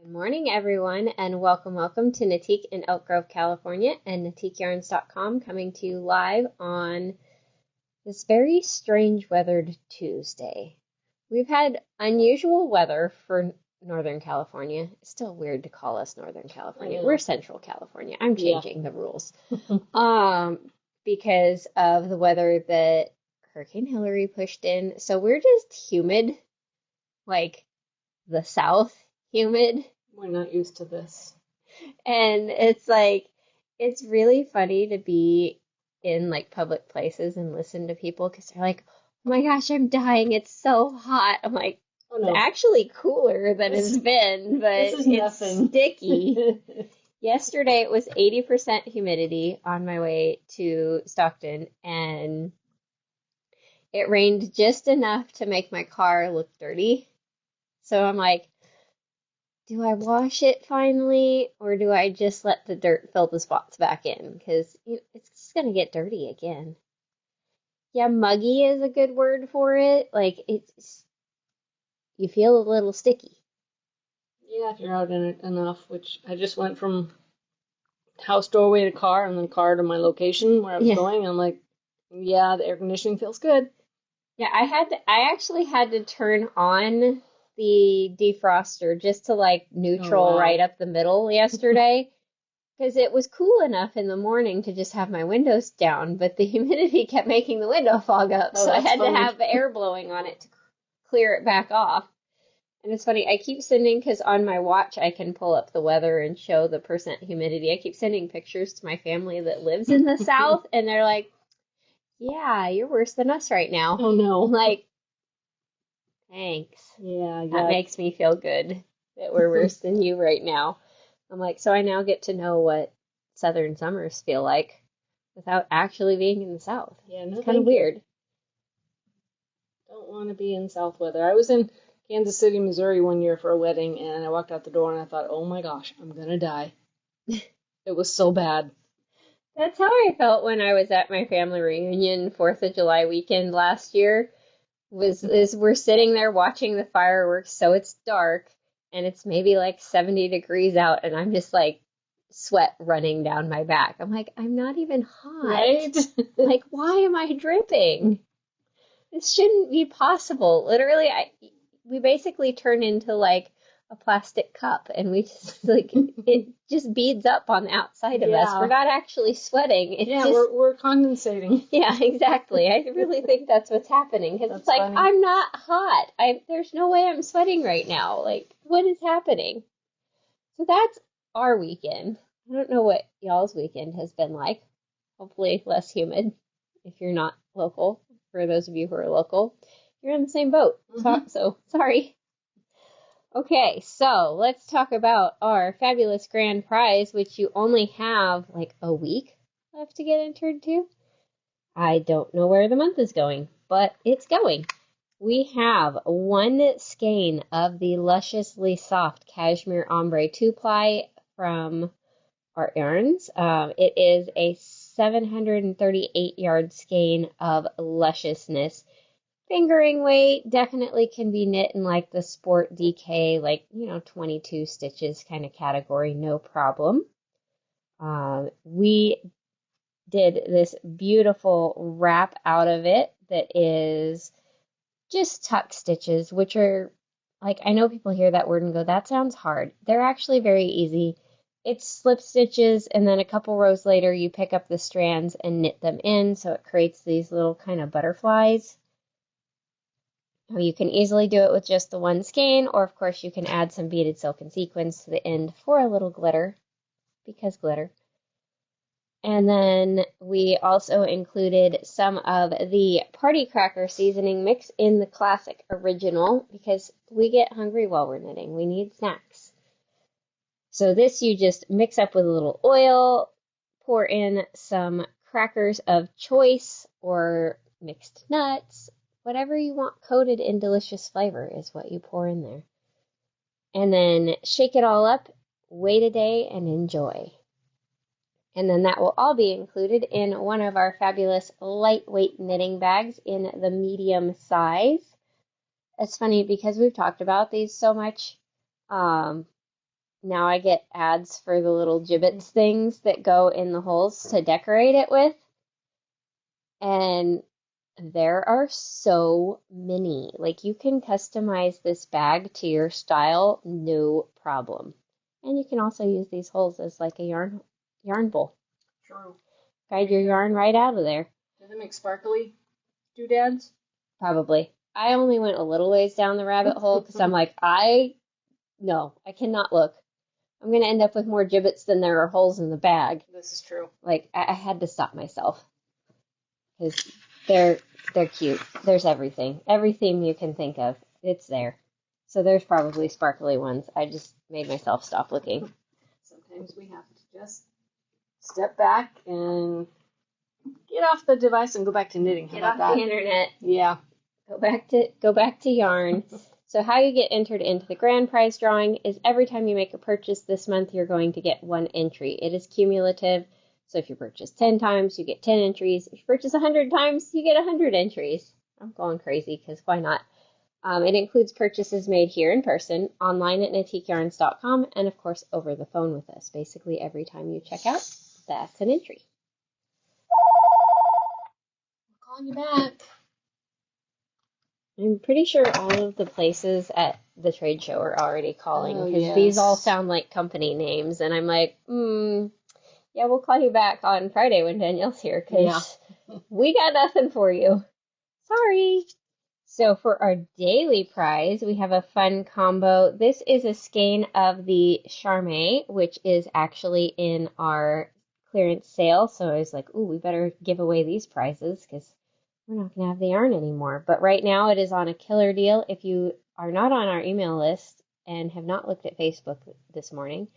Good morning, everyone, and welcome to Knitique in Elk Grove, California, and KnitiqueYarns.com coming to you live on this very strange weathered Tuesday. We've had unusual weather for Northern California. It's still weird to call us Northern California. We're Central California. I'm changing the rules. Because of the weather that Hurricane Hillary pushed in. So we're just humid, like the South humid. We're not used to this. And it's like, it's really funny to be in like public places and listen to people because they're like, oh my gosh, I'm dying. It's so hot. I'm like, Oh no, it's actually cooler than it's been, but it's nothing. sticky. Yesterday it was 80% humidity on my way to Stockton, and it rained just enough to make my car look dirty. So I'm like, do I wash it finally, or do I just let the dirt fill the spots back in? Because it's just going to get dirty again. Yeah, muggy is a good word for it. Like, you feel a little sticky. Yeah, if you're out in it enough, which I just went from house doorway to car and then car to my location where I was going. And I'm like, yeah, the air conditioning feels good. Yeah, I actually had to turn on the defroster just to like neutral right up the middle yesterday because it was cool enough in the morning to just have my windows down, but the humidity kept making the window fog up, so I had to have air blowing on it to clear it back off. And it's funny, I keep sending, because on my watch I can pull up the weather and show the percent humidity. I keep sending pictures to my family that lives in the South, and they're like, yeah, you're worse than us right now. Oh no. I'm like, thanks. Yeah, that makes me feel good that we're worse than you right now. I'm like, so I now get to know what Southern summers feel like without actually being in the South. Yeah, no, it's kind of weird. Don't want to be in South weather. I was in Kansas City, Missouri one year for a wedding, and I walked out the door and I thought, oh my gosh, I'm gonna die. It was so bad. That's how I felt when I was at my family reunion 4th of July weekend last year. We're sitting there watching the fireworks, so it's dark, and it's maybe like 70 degrees out, and I'm just like sweat running down my back. I'm like, I'm not even hot. Right? Like, why am I dripping? This shouldn't be possible. Literally, we basically turn into like a plastic cup, and we just like it just beads up on the outside of us. We're not actually sweating. It's just, we're condensating. Yeah, exactly. I really think that's what's happening, because it's like, funny. I'm not hot. There's no way I'm sweating right now. Like, what is happening? So that's our weekend. I don't know what y'all's weekend has been like. Hopefully less humid if you're not local. For those of you who are local, you're in the same boat. So sorry. Okay, so let's talk about our fabulous grand prize, which you only have like a week left to get entered to. I don't know where the month is going, but it's going. We have one skein of the lusciously soft Cashmere Ombre 2-ply from Artyarns. It is a 738-yard skein of lusciousness. Fingering weight definitely can be knit in like the sport DK, like, 22 stitches kind of category, no problem. We did this beautiful wrap out of it that is just tuck stitches, which are like, I know people hear that word and go, that sounds hard. They're actually very easy. It's slip stitches, and then a couple rows later you pick up the strands and knit them in, so it creates these little kind of butterflies. You can easily do it with just the one skein, or of course you can add some beaded silk and sequins to the end for a little glitter, because glitter. And then we also included some of the party cracker seasoning mix in the classic original, because we get hungry while we're knitting. We need snacks. So this you just mix up with a little oil, pour in some crackers of choice or mixed nuts. Whatever you want coated in delicious flavor is what you pour in there. And then shake it all up, wait a day, and enjoy. And then that will all be included in one of our fabulous lightweight knitting bags in the medium size. It's funny because we've talked about these so much. now I get ads for the little gibbets things that go in the holes to decorate it with. And there are so many. Like you can customize this bag to your style, no problem. And you can also use these holes as like a yarn bowl. True. Guide your yarn right out of there. Do they make sparkly doodads? Probably. I only went a little ways down the rabbit hole because I'm like, no, I cannot look. I'm going to end up with more gibbets than there are holes in the bag. This is true. Like, I had to stop myself because they're cute. There's everything. Every theme you can think of, it's there. So there's probably sparkly ones. I just made myself stop looking. Sometimes we have to just step back and get off the device and go back to knitting. Get off the internet. Yeah. Go back to yarn. So how you get entered into the grand prize drawing is every time you make a purchase this month, you're going to get 1 entry. It is cumulative. So if you purchase 10 times, you get 10 entries. If you purchase 100 times, you get 100 entries. I'm going crazy because why not? It includes purchases made here in person, online at knitiqueyarns.com, and of course over the phone with us. Basically every time you check out, that's an entry. I'm calling you back. I'm pretty sure all of the places at the trade show are already calling because yes. these all sound like company names, and I'm like, yeah, we'll call you back on Friday when Danielle's here because we got nothing for you. Sorry. So for our daily prize, we have a fun combo. This is a skein of the Charme, which is actually in our clearance sale. So I was like, ooh, we better give away these prizes because we're not going to have the yarn anymore. But right now it is on a killer deal. If you are not on our email list and have not looked at Facebook this morning,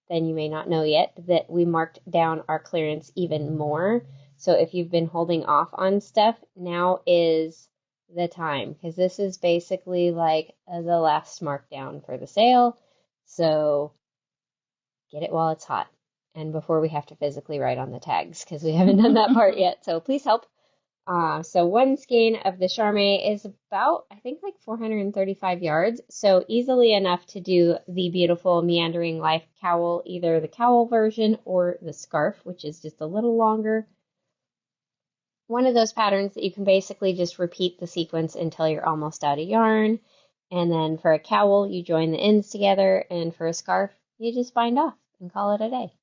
then you may not know yet that we marked down our clearance even more. So if you've been holding off on stuff, now is the time because this is basically like the last markdown for the sale. So get it while it's hot and before we have to physically write on the tags because we haven't done that part yet. So please help. So 1 skein of the Charme is about, I think, like 435 yards. So easily enough to do the beautiful Meandering Life cowl, either the cowl version or the scarf, which is just a little longer. One of those patterns that you can basically just repeat the sequence until you're almost out of yarn. And then for a cowl, you join the ends together. And for a scarf, you just bind off and call it a day.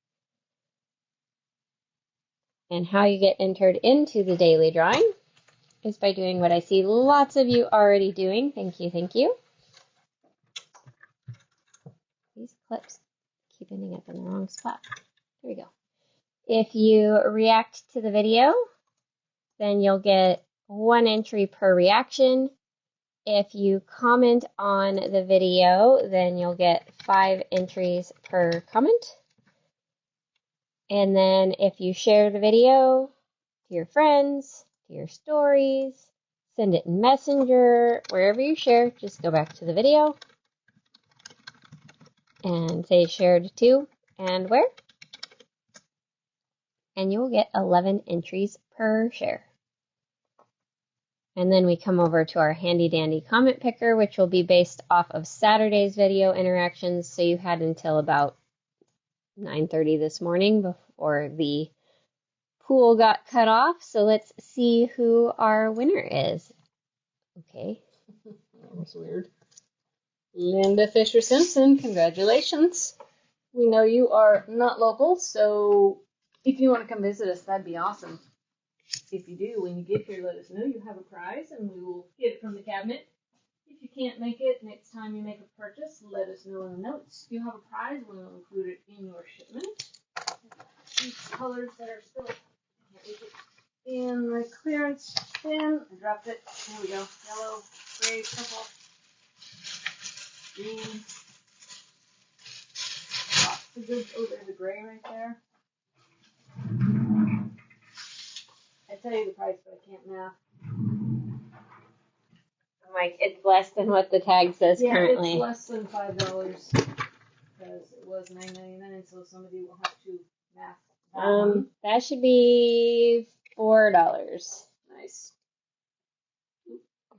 And how you get entered into the daily drawing is by doing what I see lots of you already doing. Thank you, thank you. These clips keep ending up in the wrong spot. There we go. If you react to the video, then you'll get 1 entry per reaction. If you comment on the video, then you'll get 5 entries per comment. And then if you share the video to your friends, to your stories, send it in Messenger, wherever you share, just go back to the video and say shared to and where. And you will get 11 entries per share. And then we come over to our handy dandy comment picker, which will be based off of Saturday's video interactions. So you had until about 9:30 this morning before the pool got cut off. So let's see who our winner is. Okay. That was weird. Linda Fisher Simpson, congratulations. We know you are not local, so if you want to come visit us, that'd be awesome. If you do, when you get here, let us know you have a prize and we will get it from the cabinet. If you can't make it, next time you make a purchase, let us know in the notes. If you have a prize, we'll include it in your shipment. These colors that are still in the clearance bin. I dropped it. There we go. Yellow, gray, purple, green. Oh, there's a gray right there. I tell you the price, but I can't math. I'm like, it's less than what the tag says currently. It's less than $5 because it was $9.99, so somebody will have to math. That should be $4. Nice.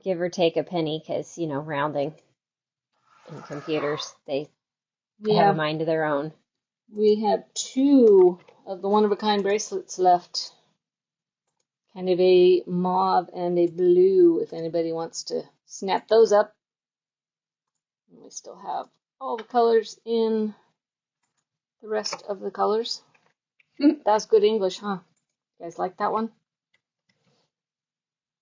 Give or take a penny, because, rounding and computers, they They have a mind of their own. We have 2 of the one-of-a-kind bracelets left. Kind of a mauve and a blue, if anybody wants to snap those up. And we still have all the colors in the rest of the colors. That's good English, huh? You guys like that one?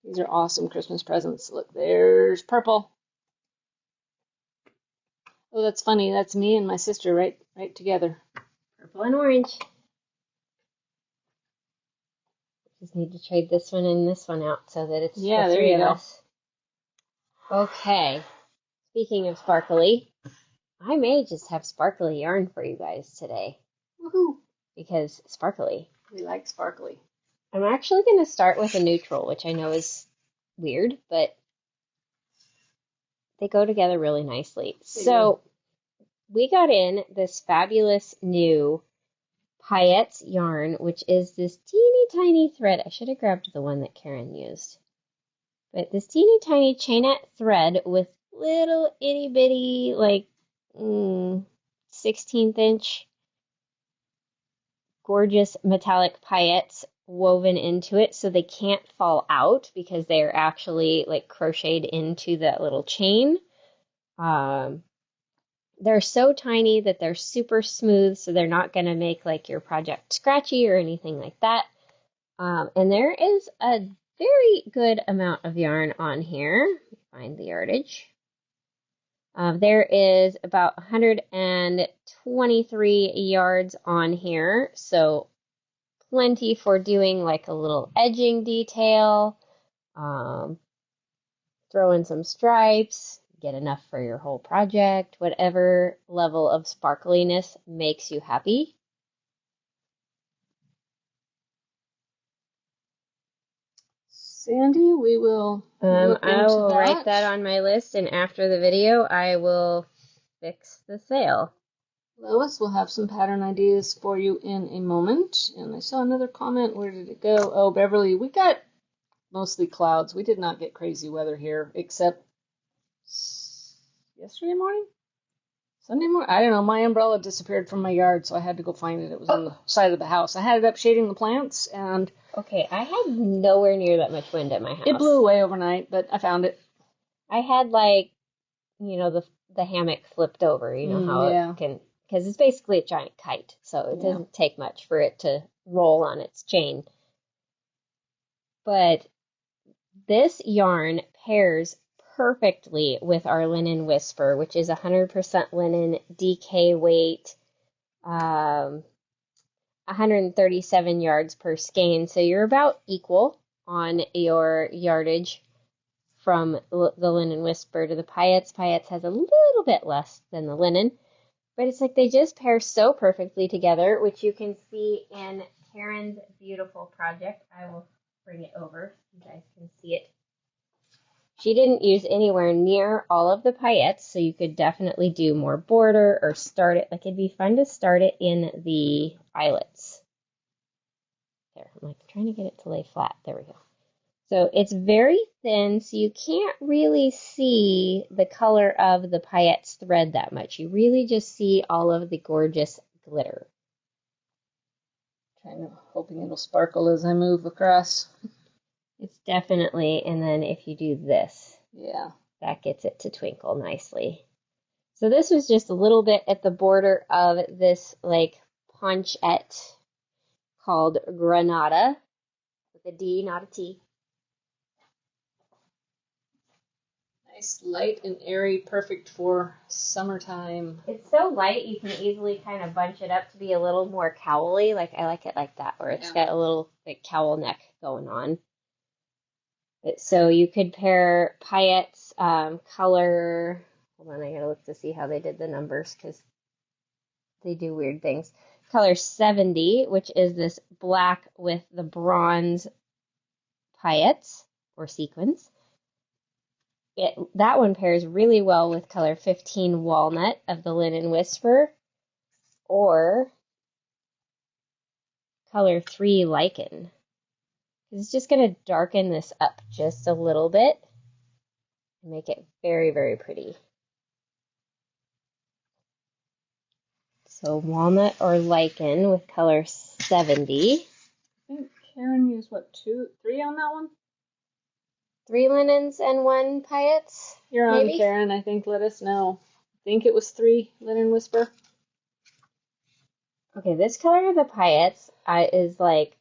These are awesome Christmas presents. Look, there's purple. Oh, that's funny. That's me and my sister right together. Purple and orange. Just need to trade this one and this one out so that it's the 3 of us. Okay. Speaking of sparkly, I may just have sparkly yarn for you guys today. Woohoo! Because sparkly. We like sparkly. I'm actually going to start with a neutral, which I know is weird, but they go together really nicely. So we got in this fabulous new Paillettes yarn, which is this teeny tiny thread. I should have grabbed the one that Karen used. But this teeny tiny chainette thread with little itty bitty, like 16th inch gorgeous metallic paillettes woven into it so they can't fall out because they're actually like crocheted into that little chain. They're so tiny that they're super smooth, so they're not going to make like your project scratchy or anything like that. And there is a very good amount of yarn on here. Let me find the yardage. There is about 123 yards on here, so plenty for doing like a little edging detail, throw in some stripes, get enough for your whole project, whatever level of sparkliness makes you happy. Sandy, we will look into I will that. write that on my list, and after the video, I will fix the sale. Lois will have some pattern ideas for you in a moment. And I saw another comment. Where did it go? Oh, Beverly, we got mostly clouds. We did not get crazy weather here, except yesterday morning? Sunday morning? I don't know. My umbrella disappeared from my yard, so I had to go find it. It was on the side of the house. I had it up shading the plants, and... Okay, I had nowhere near that much wind at my house. It blew away overnight, but I found it. I had, like, you know, the hammock flipped over. You know how it can... Because it's basically a giant kite, so it doesn't take much for it to roll on its chain. But this yarn pairs perfectly with our linen whisper, which is 100% linen, DK weight, 137 yards per skein. So you're about equal on your yardage from the linen whisper to the paillettes. Paillettes has a little bit less than the linen, but it's like they just pair so perfectly together, which you can see in Karen's beautiful project. I will bring it over so you guys can see it. She didn't use anywhere near all of the paillettes, so you could definitely do more border or start it. Like, it'd be fun to start it in the eyelets. There, I'm like trying to get it to lay flat. There we go. So it's very thin, so you can't really see the color of the paillettes thread that much. You really just see all of the gorgeous glitter. Hoping it'll sparkle as I move across. It's definitely, and then if you do this, that gets it to twinkle nicely. So this was just a little bit at the border of this like ponchette called Granada, with a D, not a T. Nice, light and airy, perfect for summertime. It's so light you can easily kind of bunch it up to be a little more cowly. Like, I like it like that, where it's got a little like cowl neck going on. So you could pair paillettes, color, hold on, I gotta look to see how they did the numbers because they do weird things. Color 70, which is this black with the bronze paillettes or sequins. That one pairs really well with color 15 walnut of the linen whisper, or color 3 lichen. It's just going to darken this up just a little bit and make it very, very pretty. So walnut or lichen with color 70. I think Karen used, what, 3 on that one? 3 linens and 1 paillettes, You're on, maybe? Karen. I think let us know. I think it was 3 Linen Whisper. Okay, this color of the paillettes is like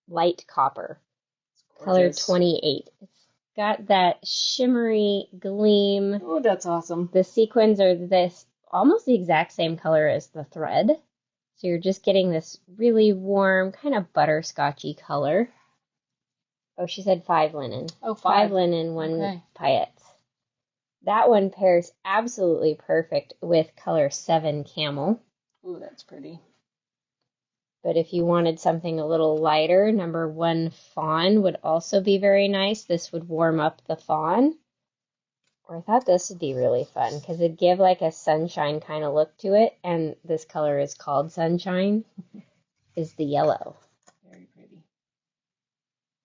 light copper. Color 28. It's got that shimmery gleam. Oh, that's awesome. The sequins are this almost the exact same color as the thread. So you're just getting this really warm, kind of butterscotchy color. Oh, she said 5 linen. Oh, 5 linen, 1 okay. paillettes. That one pairs absolutely perfect with color 7 camel. Ooh, that's pretty. But if you wanted something a little lighter, number 1 fawn would also be very nice. This would warm up the fawn. Or I thought this would be really fun because it'd give like a sunshine kind of look to it. And this color is called sunshine, is the yellow. Very pretty.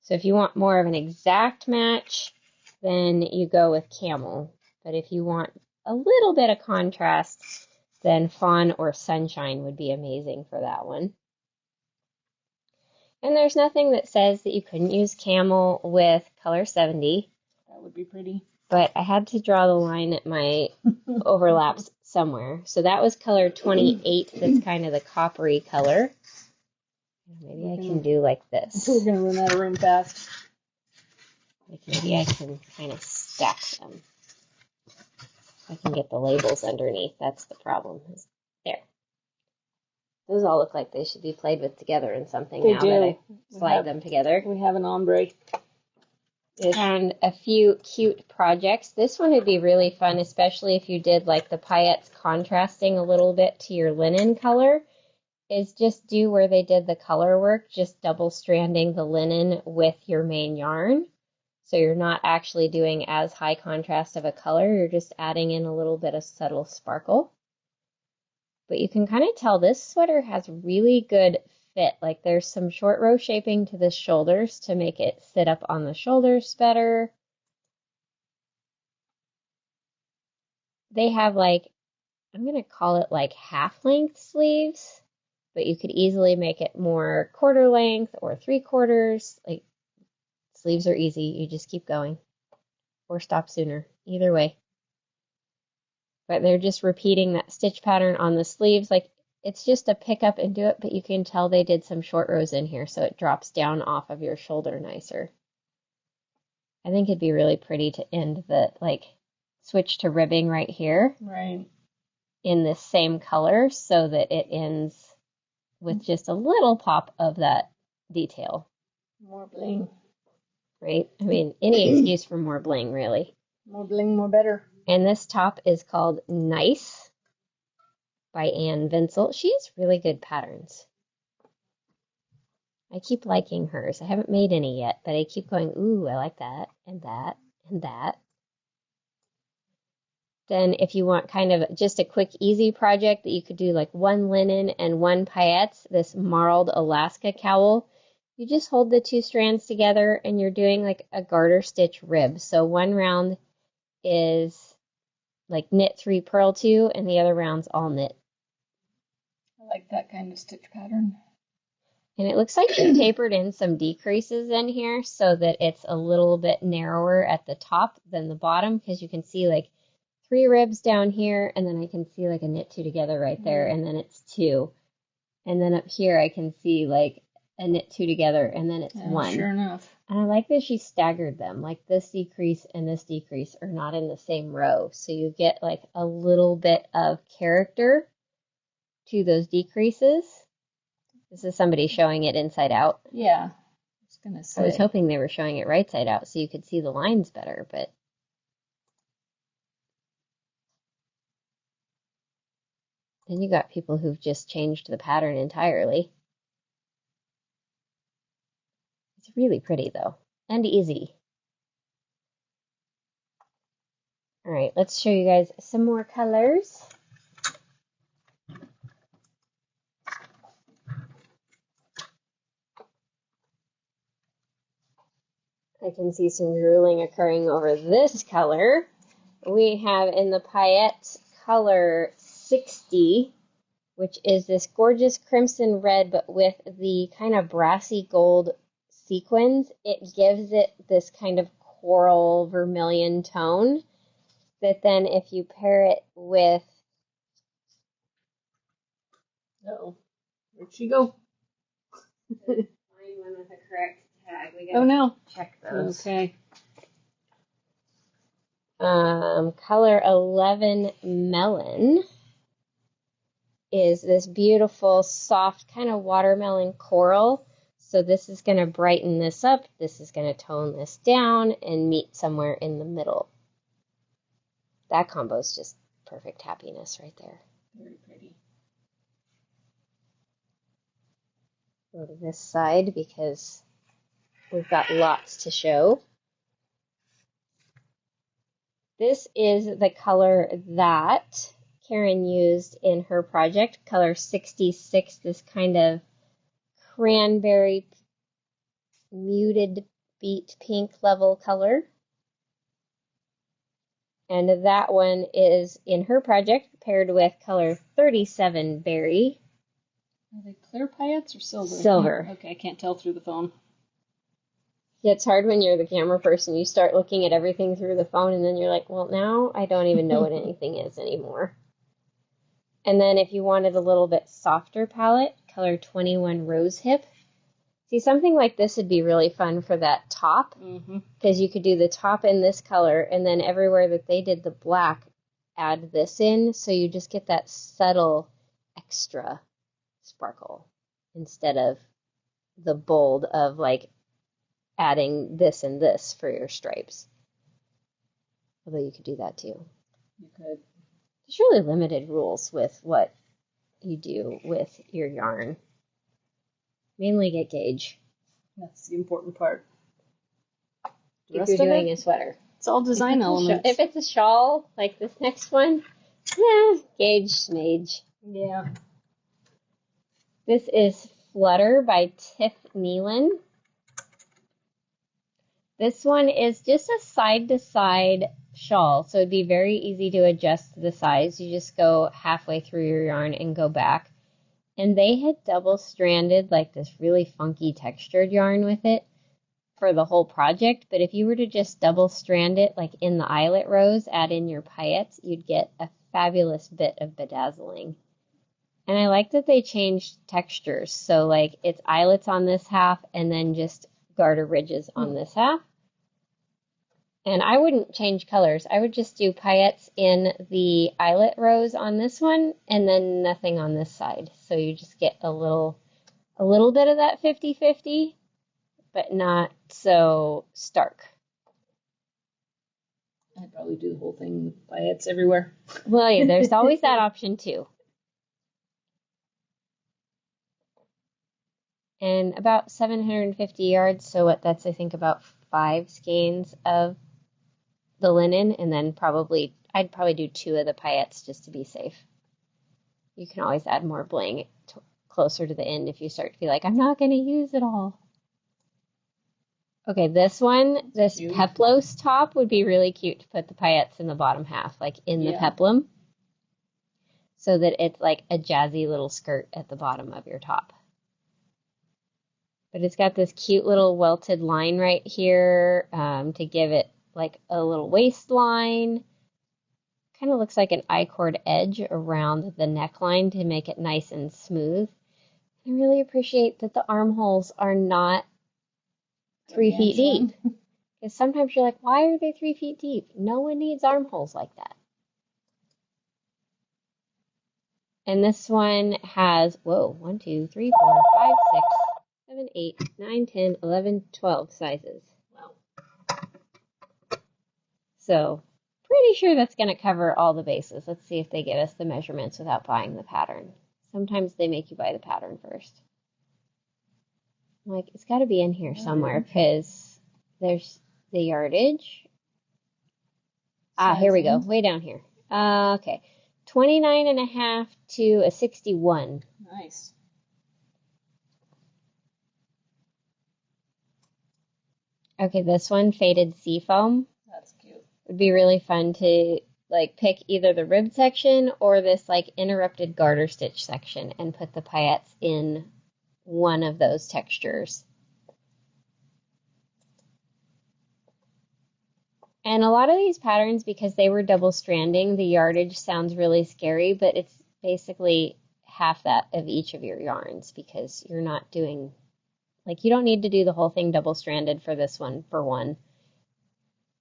So if you want more of an exact match, then you go with camel. But if you want a little bit of contrast, then fawn or sunshine would be amazing for that one. And there's nothing that says that you couldn't use camel with color 70. That would be pretty. But I had to draw the line at my overlaps somewhere. So that was color 28. That's kind of the coppery color. Maybe I can do like this. We're going to run out of room fast. Like maybe I can kind of stack them. I can get the labels underneath. That's the problem. There. Those all look like they should be played with together in something now that I slide them together. We have an ombre. And a few cute projects. This one would be really fun, especially if you did like the paillettes contrasting a little bit to your linen color, is just do where they did the color work, just double stranding the linen with your main yarn. So you're not actually doing as high contrast of a color, you're just adding in a little bit of subtle sparkle. But you can kind of tell this sweater has really good fit. Like there's some short row shaping to the shoulders to make it sit up on the shoulders better. They have like, I'm going to call it like half-length sleeves, but you could easily make it more quarter length or 3/4. Like sleeves are easy. You just keep going or stop sooner. Either way. But they're just repeating that stitch pattern on the sleeves. Like it's just a pick up and do it, but you can tell they did some short rows in here so it drops down off of your shoulder nicer. I think it'd be really pretty to end the, like, switch to ribbing right here. Right. In this same color so that it ends with just a little pop of that detail. More bling. Right? I mean, any excuse for more bling, really. More bling, more better. And this top is called Nice by Ann Vinsel. She has really good patterns. I keep liking hers. I haven't made any yet, but I keep going, ooh, I like that, and that, and that. Then if you want kind of just a quick, easy project that you could do like 1 linen and 1 paillettes, this marled Alaska cowl, you just hold the 2 strands together and you're doing like a garter stitch rib. So one round is like knit 3, purl 2, and the other round's all knit. I like that kind of stitch pattern. And it looks like you tapered in some decreases in here so that it's a little bit narrower at the top than the bottom, because you can see like 3 ribs down here, and then I can see like a knit 2 together right there, and then it's 2. And then up here I can see like a knit 2 together, and then it's 1. Sure enough. And I like that she staggered them. Like this decrease and this decrease are not in the same row. So you get like a little bit of character to those decreases. This is somebody showing it inside out. Yeah. I was gonna say. I was hoping they were showing it right side out so you could see the lines better, but then you got people who've just changed the pattern entirely. It's really pretty though, and easy. All right, let's show you guys some more colors. I can see some drooling occurring over this color. We have in the Paillettes color 60, which is this gorgeous crimson red, but with the kind of brassy gold sequins. It gives it this kind of coral vermilion tone that then if you pair it with... Uh-oh. Where'd she go? Find one with the correct tag. We Oh, gotta no. check those. Okay. Color 11 Melon is this beautiful, soft, kind of watermelon coral. So this is going to brighten this up. This is going to tone this down and meet somewhere in the middle. That combo is just perfect happiness right there. Very pretty. Go to this side because we've got lots to show. This is the color that Karen used in her project, color 66, this kind of cranberry muted beet pink level color. And that one is in her project paired with color 37 berry. Are they clear paillettes or silver? Silver. Okay, I can't tell through the phone. Yeah, it's hard when you're the camera person. You start looking at everything through the phone and then you're like, well, now I don't even know what anything is anymore. And then if you wanted a little bit softer palette, color 21 Rosehip. See, something like this would be really fun for that top, because you could do the top in this color, and then everywhere that they did the black, add this in, so you just get that subtle extra sparkle instead of the bold of like adding this and this for your stripes. Although you could do that too. You could. There's really limited rules with what you do with your yarn. Mainly get gauge. That's the important part. If you're doing a sweater. It's all design elements. If it's a shawl, like this next one, yeah, gauge, smage. Yeah. This is Flutter by Tiff Nealon. This one is just a side-to-side shawl, so it'd be very easy to adjust the size. You just go halfway through your yarn and go back. And they had double-stranded, like this really funky textured yarn with it for the whole project. But if you were to just double-strand it, like in the eyelet rows, add in your paillettes, you'd get a fabulous bit of bedazzling. And I like that they changed textures. So, like, it's eyelets on this half and then just garter ridges on this half. And I wouldn't change colors. I would just do paillettes in the eyelet rows on this one and then nothing on this side. So you just get a little bit of that 50-50, but not so stark. I'd probably do the whole thing with paillettes everywhere. Well, yeah, there's always that option too. And about 750 yards, so what, that's I think about 5 skeins of the linen, and then I'd probably do 2 of the paillettes just to be safe. You can always add more bling closer to the end if you start to be like, I'm not going to use it all. Okay, this one, this peplos top would be really cute to put the paillettes in the bottom half, like in the peplum, so that it's like a jazzy little skirt at the bottom of your top. But it's got this cute little welted line right here to give it like a little waistline. Kind of looks like an I-cord edge around the neckline to make it nice and smooth. I really appreciate that the armholes are not 3 feet deep. Because sometimes you're like, why are they 3 feet deep? No one needs armholes like that. And this one has, 1, 2, 3, 4, 5, 6, 7, 8, 9, 10, 11, 12 sizes. Wow. So, pretty sure that's going to cover all the bases. Let's see if they give us the measurements without buying the pattern. Sometimes they make you buy the pattern first. I'm like, it's got to be in here somewhere because there's the yardage. Here we go. Way down here. Okay. 29.5 to a 61. Nice. Okay, this one, Faded Seafoam. That's cute. Would be really fun to like pick either the rib section or this like interrupted garter stitch section and put the paillettes in one of those textures. And a lot of these patterns, because they were double stranding, the yardage sounds really scary, but it's basically half that of each of your yarns because you're not doing, like, you don't need to do the whole thing double stranded for this one, for one,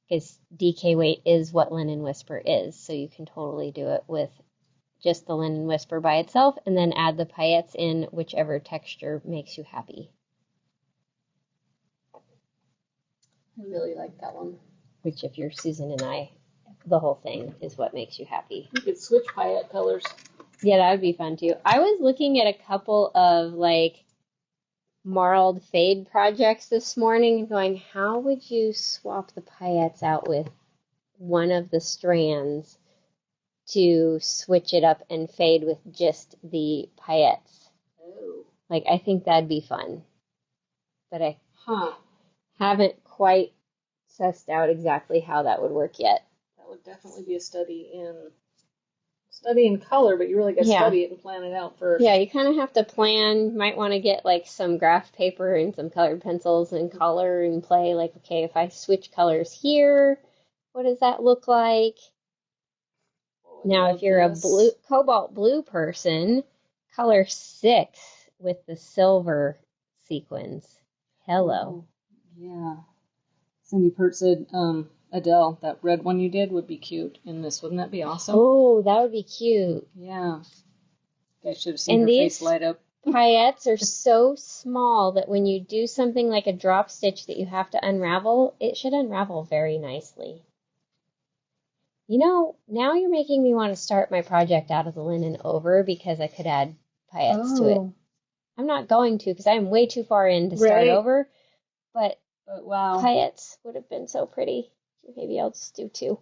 because DK weight is what Linen Whisper is, so you can totally do it with just the Linen Whisper by itself and then add the paillettes in whichever texture makes you happy. I really like that one. Which, if you're Susan and I, the whole thing is what makes you happy. You could switch paillette colors. Yeah, that would be fun too. I was looking at a couple of like marled fade projects this morning and going, how would you swap the paillettes out with one of the strands to switch it up and fade with just the paillettes? Oh. Like, I think that'd be fun. But I haven't quite sussed out exactly how that would work yet. That would definitely be a study in color, but you really got to study it and plan it out first. Yeah, you kind of have to plan. Might want to get like some graph paper and some colored pencils and color and play like, okay, if I switch colors here, what does that look like? Now, if you're a cobalt blue person, color 6 with the silver sequins. Hello. Yeah. Cindy Pert said, Adele, that red one you did would be cute in this. Wouldn't that be awesome? Oh, that would be cute. Yeah. You guys should have seen her face light up. Paillettes are so small that when you do something like a drop stitch that you have to unravel, it should unravel very nicely. You know, now you're making me want to start my project out of the linen over because I could add paillettes to it. I'm not going to because I'm way too far in to start over, but wow, paillettes would have been so pretty. Maybe I'll just do 2.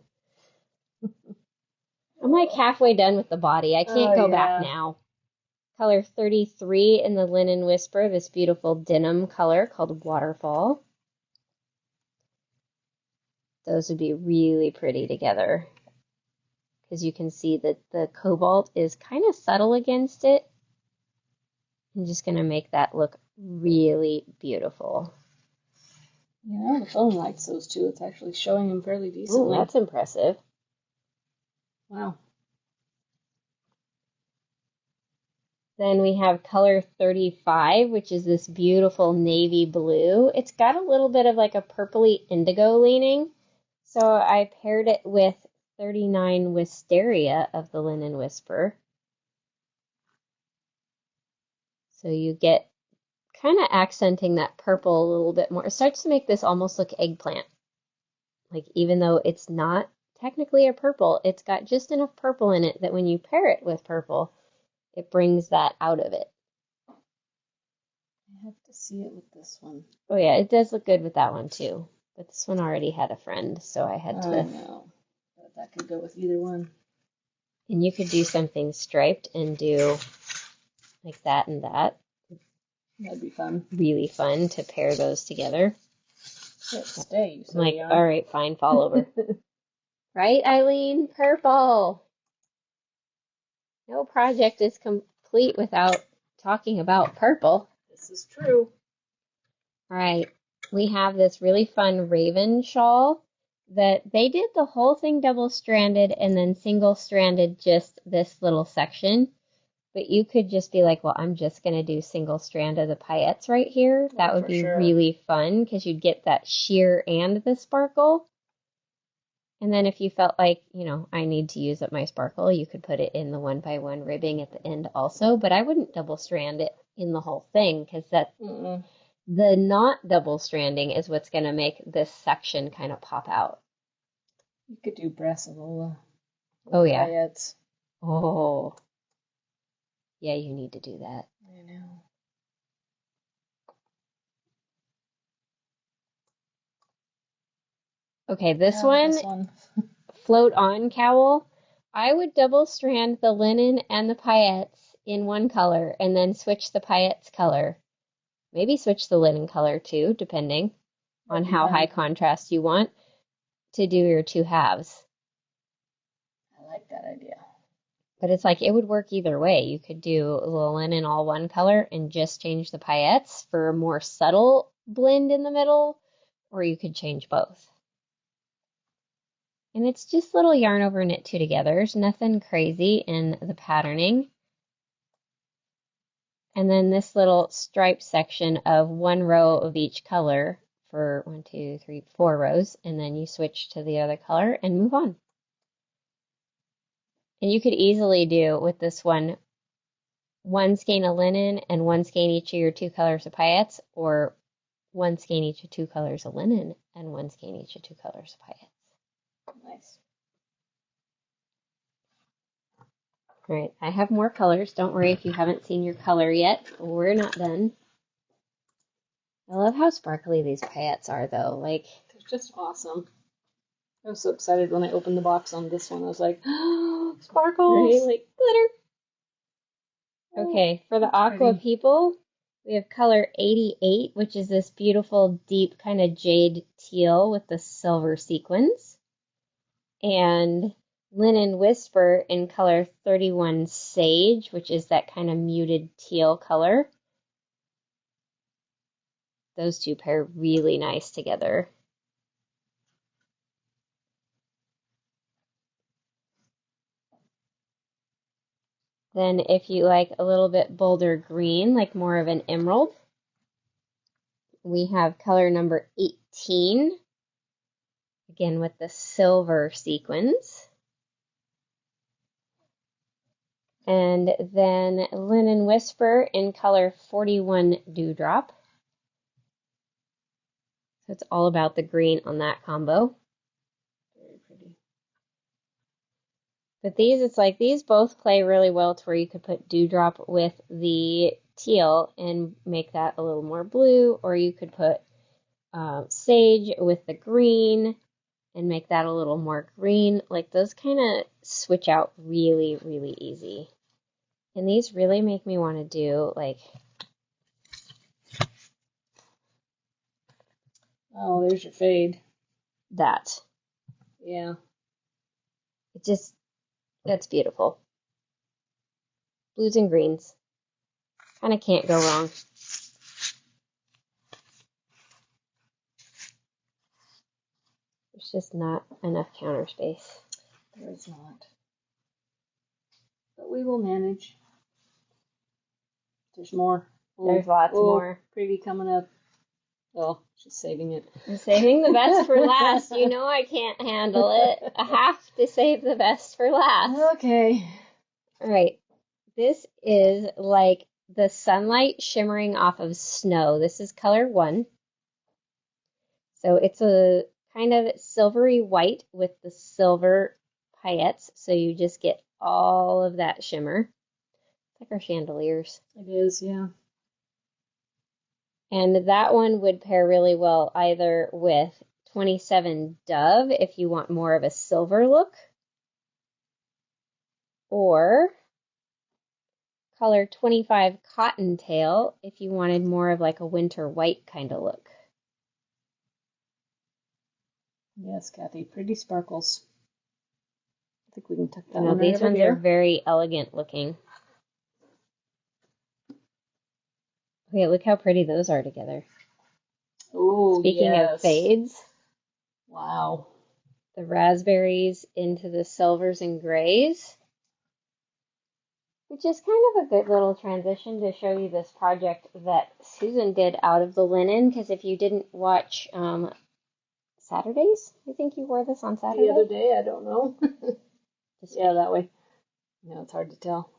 I'm like halfway done with the body. I can't go back now. Color 33 in the Linen Whisper, this beautiful denim color called Waterfall. Those would be really pretty together because you can see that the cobalt is kind of subtle against it. I'm just going to make that look really beautiful. Yeah, the phone likes those too. It's actually showing them fairly decently. Oh, that's impressive. Wow. Then we have color 35, which is this beautiful navy blue. It's got a little bit of like a purpley indigo leaning. So I paired it with 39 Wisteria of the Linen Whisper. So you get kind of accenting that purple a little bit more. It starts to make this almost look eggplant. Like, even though it's not technically a purple, it's got just enough purple in it that when you pair it with purple, it brings that out of it. I have to see it with this one. Oh yeah, it does look good with that one too. But this one already had a friend, so I had to... I know. But that could go with either one. And you could do something striped and do like that and that. That'd be fun. Really fun to pair those together. Stay, I'm like, all right, fine, fall over. Right, Eileen? Purple. No project is complete without talking about purple. This is true. All right, we have this really fun raven shawl that they did the whole thing double-stranded and then single-stranded just this little section. But you could just be like, well, I'm just going to do single strand of the paillettes right here. That would be really fun because you'd get that sheer and the sparkle. And then if you felt like, you know, I need to use up my sparkle, you could put it in the 1x1 ribbing at the end also. But I wouldn't double strand it in the whole thing because that the not double stranding is what's going to make this section kind of pop out. You could do Brassivola. Oh, yeah. Paillettes. Oh. Yeah, you need to do that. I know. Okay, this one. Float on cowl. I would double strand the linen and the paillettes in one color and then switch the paillettes color. Maybe switch the linen color too, depending on how high contrast you want to do your 2 halves. like that idea. But it's like it would work either way. You could do the linen all one color and just change the paillettes for a more subtle blend in the middle, or you could change both. And it's just little yarn over knit two togethers, nothing crazy in the patterning. And then this little stripe section of one row of each color for 1, 2, 3, 4 rows, and then you switch to the other color and move on. And you could easily do with this one skein of linen and one skein each of your 2 colors of paillettes, or one skein each of 2 colors of linen and one skein each of 2 colors of paillettes. Nice. All right, I have more colors. Don't worry if you haven't seen your color yet. We're not done. I love how sparkly these paillettes are, though. Like, They're just awesome. I was so excited when I opened the box on this one. I was like, oh, sparkles! right? Like glitter. Okay, for the aqua pretty. people, we have color 88, which is this beautiful, deep kind of jade teal with the silver sequins. And Linen Whisper in color 31 Sage, which is that kind of muted teal color. Those two pair really nice together. Then if you like a little bit bolder green, like more of an emerald, we have color number 18, again with the silver sequins. And then Linen Whisper in color 41 Dewdrop. So it's all about the green on that combo. Very pretty. But these, it's like these both play really well to where you could put Dewdrop with the teal and make that a little more blue, or you could put Sage with the green and make that a little more green. Like those kind of switch out really, really easy. And these really make me want to do like... Oh, there's your fade. that. Yeah. It just, that's beautiful. Blues and greens. Kind of can't go wrong. There's just not enough counter space. There is not. But we will manage. There's more. There's lots more. Preview coming up. Oh, she's saving it. I'm saving the best for last. You know I can't handle it. I have to save the best for last. Okay. All right. This is like the sunlight shimmering off of snow. This is color 1. So it's a kind of silvery white with the silver paillettes. So you just get all of that shimmer. It's like our chandeliers. It is, yeah. And that one would pair really well either with 27 Dove if you want more of a silver look, or color 25 Cottontail if you wanted more of like a winter white kind of look. Yes, Kathy, pretty sparkles. I think we can tuck that No, one these right over ones here. are very elegant looking. Okay, look how pretty those are together. Oh, Speaking of fades, wow. the raspberries into the silvers and grays, which is kind of a good little transition to show you this project that Susan did out of the linen, because if you didn't watch Saturdays, I think you wore this on Saturday? The other day, I don't know. Yeah, that way. No, it's hard to tell.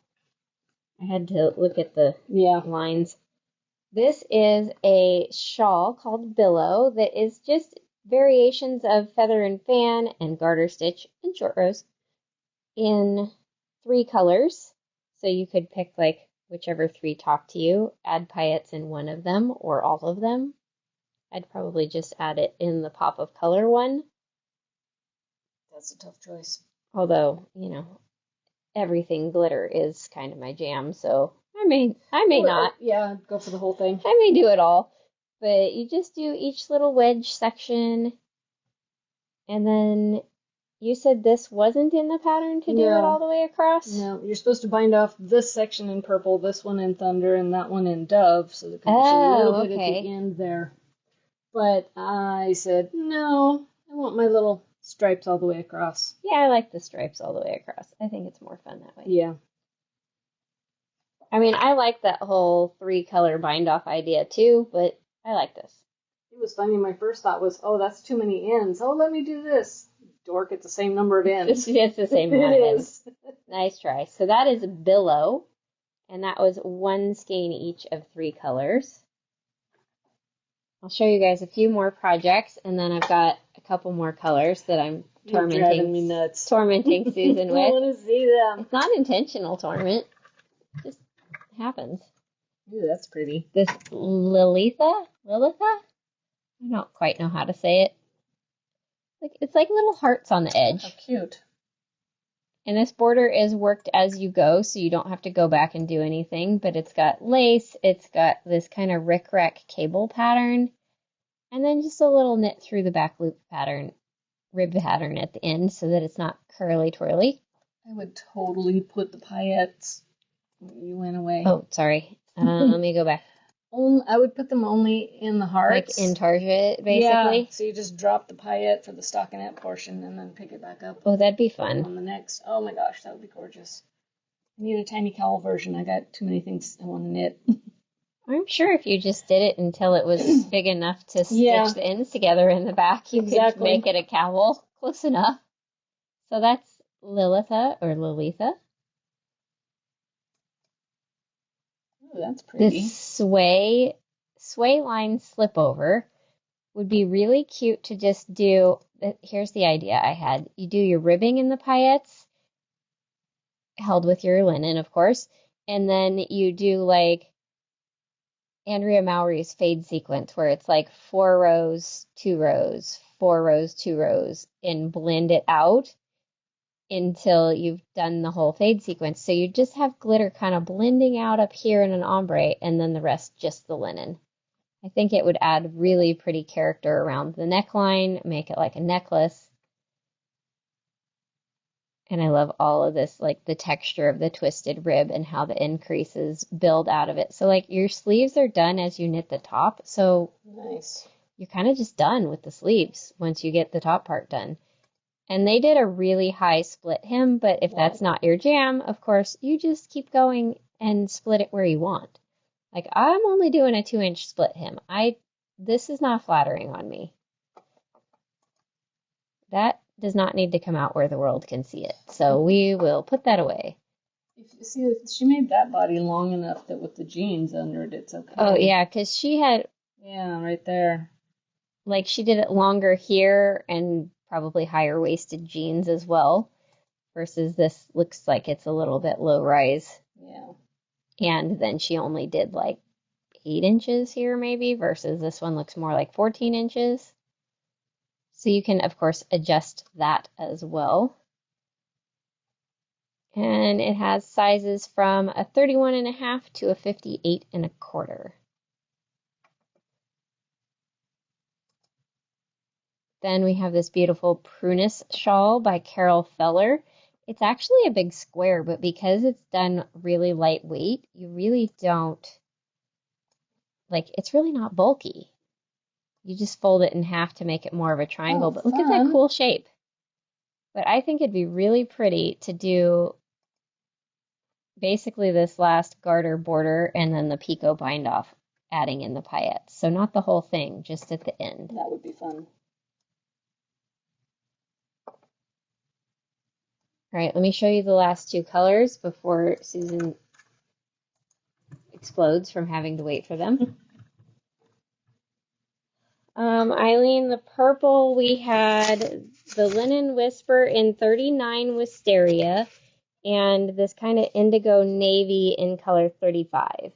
I had to look at the Yeah. lines. This is a shawl called Billow that is just variations of feather and fan and garter stitch and short rows in 3 colors. So you could pick like whichever 3 talk to you, add paillettes in one of them or all of them. I'd probably just add it in the pop of color one. That's a tough choice. Although, you know, everything glitter is kind of my jam, so I may not. Yeah, go for the whole thing. I may do it all. But you just do each little wedge section, and then You said this wasn't in the pattern to do it all No, the way across? no. You're supposed to bind off this section in purple, this one in thunder, and that one in dove, so there could be a little Oh, bit at okay. the end there. But I said, no, I want my little stripes all the way across. Yeah, I like the stripes all the way across. I think it's more fun that way. Yeah. I mean, I like that whole 3-color bind off idea too, but I like this. It was funny. My first thought was, oh, that's too many ends. Oh, let me do this. Dork, it's the same number of ends. It's the same It amount of ends. is. Nice try. So that is Billow, and that was 1 skein each of 3 colors. I'll show you guys a few more projects, and then I've got a couple more colors that I'm You're driving me nuts. tormenting Susan I with. want to see them. It's not intentional torment. It just happens. Ooh, that's pretty. This Lilitha? I don't quite know how to say it. It's like little hearts on the edge. How cute. And this border is worked as you go, so you don't have to go back and do anything, but it's got lace, it's got this kind of rickrack cable pattern, and then just a little knit through the back loop pattern, rib pattern at the end so that it's not curly twirly. I would totally put the paillettes. You went away. Oh, sorry. Let me go back. I would put them only in the hearts. Like in target, basically? Yeah, so you just drop the paillette for the stockinette portion and then pick it back up. Oh, that'd be fun. On the next. Oh my gosh, that would be gorgeous. I need a tiny cowl version. I got too many things I want to knit. I'm sure if you just did it until it was big enough to stitch the ends together in the back, you could make it a cowl. Close enough. So that's Lilitha. Oh, that's pretty. This sway line slip over would be really cute to just do. Here's the idea I had. You do your ribbing in the paillettes, held with your linen, of course, and then you do like Andrea Mowry's fade sequence where it's like 4 rows, 2 rows, 4 rows, 2 rows, and blend it out until you've done the whole fade sequence. So you just have glitter kind of blending out up here in an ombre, and then the rest just the linen. I think it would add really pretty character around the neckline, make it like a necklace. And I love all of this, like the texture of the twisted rib and how the increases build out of it. So like your sleeves are done as you knit the top. So nice. You're kind of just done with the sleeves once you get the top part done. And they did a really high split hem, but if that's not your jam, of course, you just keep going and split it where you want. Like, I'm only doing a 2-inch split hem. This is not flattering on me. That does not need to come out where the world can see it. So we will put that away. If she made that body long enough that with the jeans under it, it's okay. Oh, yeah, because she had... Yeah, right there. Like, she did it longer here and probably higher waisted jeans as well, versus this looks like it's a little bit low rise. Yeah. And then she only did like 8 inches here maybe, versus this one looks more like 14 inches. So you can, of course, adjust that as well. And it has sizes from a 31.5 to a 58.25. Then we have this beautiful prunus shawl by Carol Feller. It's actually a big square, but because it's done really lightweight, you really don't, like, it's really not bulky. You just fold it in half to make it more of a triangle, but look at that cool shape. But I think it'd be really pretty to do basically this last garter border and then the picot bind off, adding in the paillettes. So not the whole thing, just at the end. That would be fun. All right, let me show you the last 2 colors before Susan explodes from having to wait for them. Eileen, the purple, we had the Linen Whisper in 39 Wisteria and this kind of indigo navy in color 35.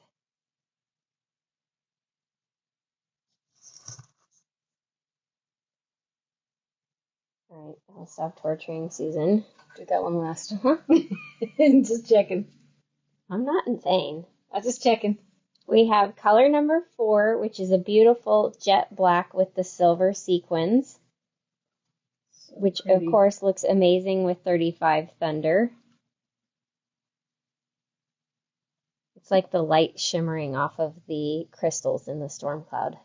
All right, I'll stop torturing Susan. Did that one last. Just checking. I'm not insane. I'm just checking. We have color number 4, which is a beautiful jet black with the silver sequins. So which pretty. of course looks amazing with 35 Thunder. It's like the light shimmering off of the crystals in the storm cloud.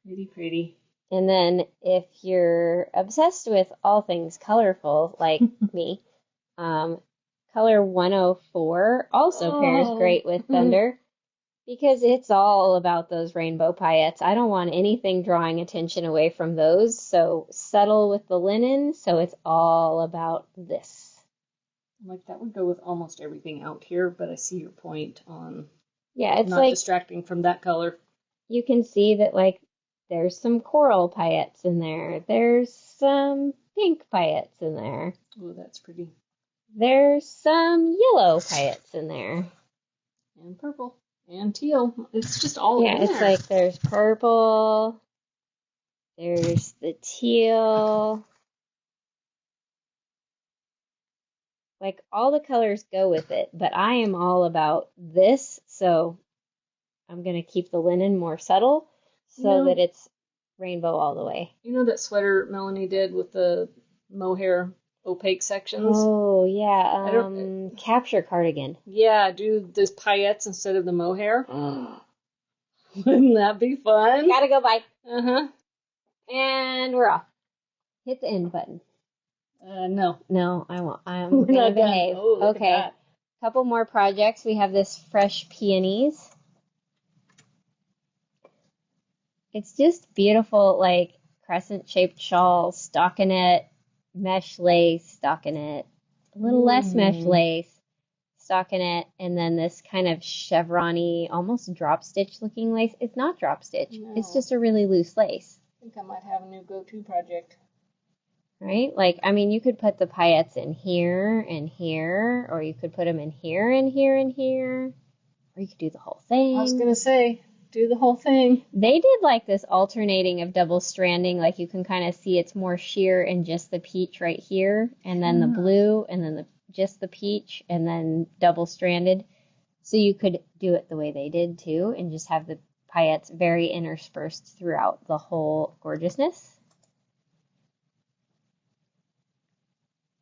Pretty, pretty. And then if you're obsessed with all things colorful, like me, color 104 also pairs great with Thunder because it's all about those rainbow paillettes. I don't want anything drawing attention away from those, so subtle with the linen, so it's all about this. Like that would go with almost everything out here, but I see your point on It's not like distracting from that color. you can see that like there's some coral paillettes in there. There's some pink paillettes in there. Oh, that's pretty. There's some yellow paillettes in there. And purple. And teal. It's just all in there. It's like there's purple. There's the teal. Like all the colors go with it, but I am all about this, so I'm going to keep the linen more subtle so that it's rainbow all the way. You know that sweater Melanie did with the mohair opaque sections? Oh, yeah. Capture cardigan. Yeah, do those paillettes instead of the mohair. Wouldn't that be fun? Gotta go, bye. Uh-huh. And we're off. Hit the end button. No. No, I won't. I'm gonna behave. Oh, look okay. at that. Couple more projects. We have this fresh peonies. It's just beautiful, like crescent-shaped shawl, stockinette, mesh lace, stockinette, a little less mesh lace, stockinette, and then this kind of chevron-y, almost drop stitch looking lace. It's not drop stitch. No. It's just a really loose lace. I think I might have a new go-to project. Right? Like, I mean, you could put the paillettes in here and here, or you could put them in here and here and here, or you could do the whole thing. I was going to say, do the whole thing. They did like this alternating of double stranding, like you can kind of see it's more sheer and just the peach right here, and then the blue, and then just the peach, and then double stranded. So you could do it the way they did too, and just have the paillettes very interspersed throughout the whole gorgeousness.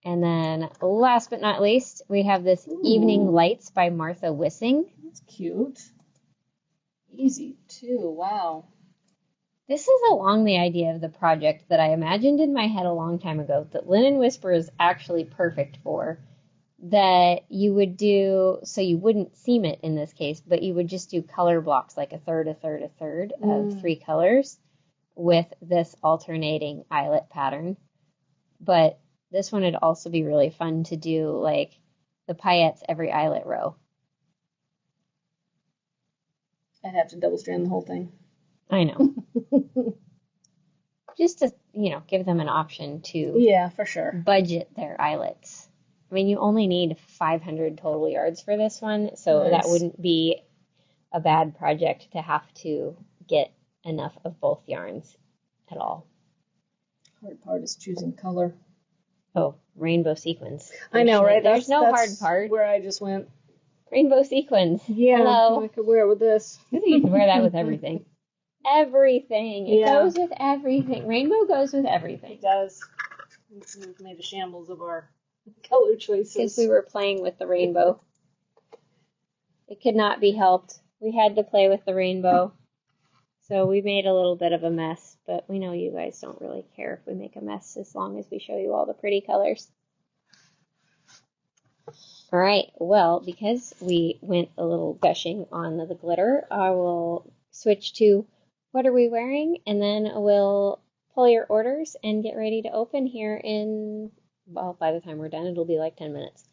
And then last but not least, we have this Evening Lights by Martha Wissing. That's cute. Easy too. Wow. This is along the idea of the project that I imagined in my head a long time ago that Linen Whisper is actually perfect for. That you would do, so you wouldn't seam it in this case, but you would just do color blocks, like a third, a third, a third of 3 colors with this alternating eyelet pattern. But this one would also be really fun to do, like the paillettes every eyelet row. I'd have to double strand the whole thing. I know. Just to, give them an option to Yeah, for sure. budget their eyelets. I mean, you only need 500 total yards for this one, so that wouldn't be a bad project to have to get enough of both yarns at all. Hard part is choosing color. Oh, rainbow sequins. I know, right? There's no hard part. Where I just went. Rainbow sequins. Yeah, hello. I could wear it with this. You can wear that with everything. Everything. It goes with everything. Rainbow goes with everything. It does. We've made a shambles of our color choices. Because we were playing with the rainbow. It could not be helped. We had to play with the rainbow. So we made a little bit of a mess, but we know you guys don't really care if we make a mess as long as we show you all the pretty colors. All right, well, because we went a little gushing on the glitter, I will switch to what are we wearing, and then we'll pull your orders and get ready to open here in, well, by the time we're done, it'll be like 10 minutes.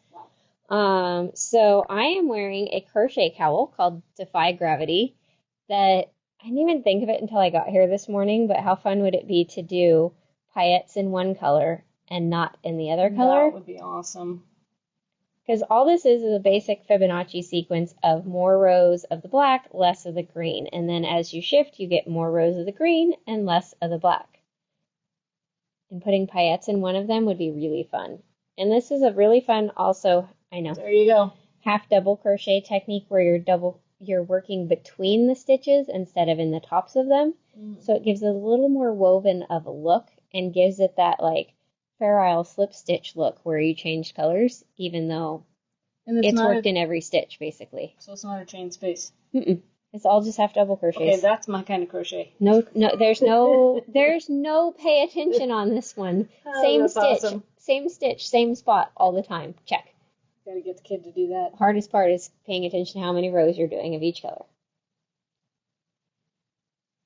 So I am wearing a crochet cowl called Defy Gravity that I didn't even think of it until I got here this morning, but how fun would it be to do paillettes in one color and not in the other color? That would be awesome. Because all this is a basic Fibonacci sequence of more rows of the black, less of the green. And then as you shift, you get more rows of the green and less of the black. And putting paillettes in one of them would be really fun. And this is a really fun also, I know, there you go, half double crochet technique where you're working between the stitches instead of in the tops of them. So it gives a little more woven of a look and gives it that like Fair Isle slip stitch look where you change colors, even though And it's worked in every stitch basically. So it's not a chain space. Mm-mm. It's all just half double crochets. Okay, that's my kind of crochet. No, there's no pay attention on this one. Same that's stitch, awesome. same stitch, same spot all the time. Check. Gotta get the kid to do that. Hardest part is paying attention to how many rows you're doing of each color.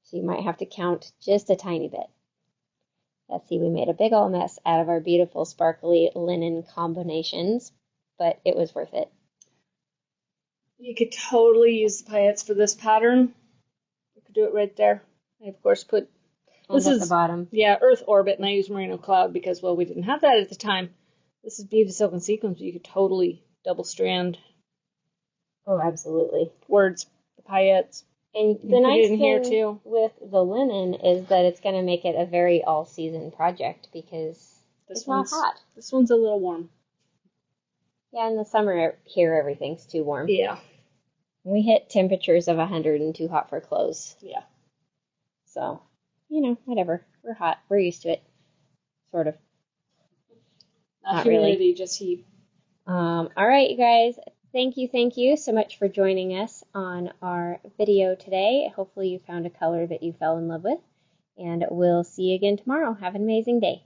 So you might have to count just a tiny bit. Let's see, we made a big old mess out of our beautiful sparkly linen combinations, but it was worth it. You could totally use the paillettes for this pattern. You could do it right there. I, of course, put... This is the bottom. Yeah, Urth Orbit, and I used Merino Cloud because, well, we didn't have that at the time. This is beaded silk and sequins. You could totally double strand. Oh, absolutely. Words, the paillettes. And the nice thing with the linen is that it's going to make it a very all-season project because it's not hot. This one's a little warm. Yeah, in the summer here, everything's too warm. Yeah. We hit temperatures of 100 and too hot for clothes. Yeah. So, whatever. We're hot. We're used to it. Sort of. Not really. Just heat. All right, you guys. Thank you so much for joining us on our video today. Hopefully you found a color that you fell in love with. And we'll see you again tomorrow. Have an amazing day.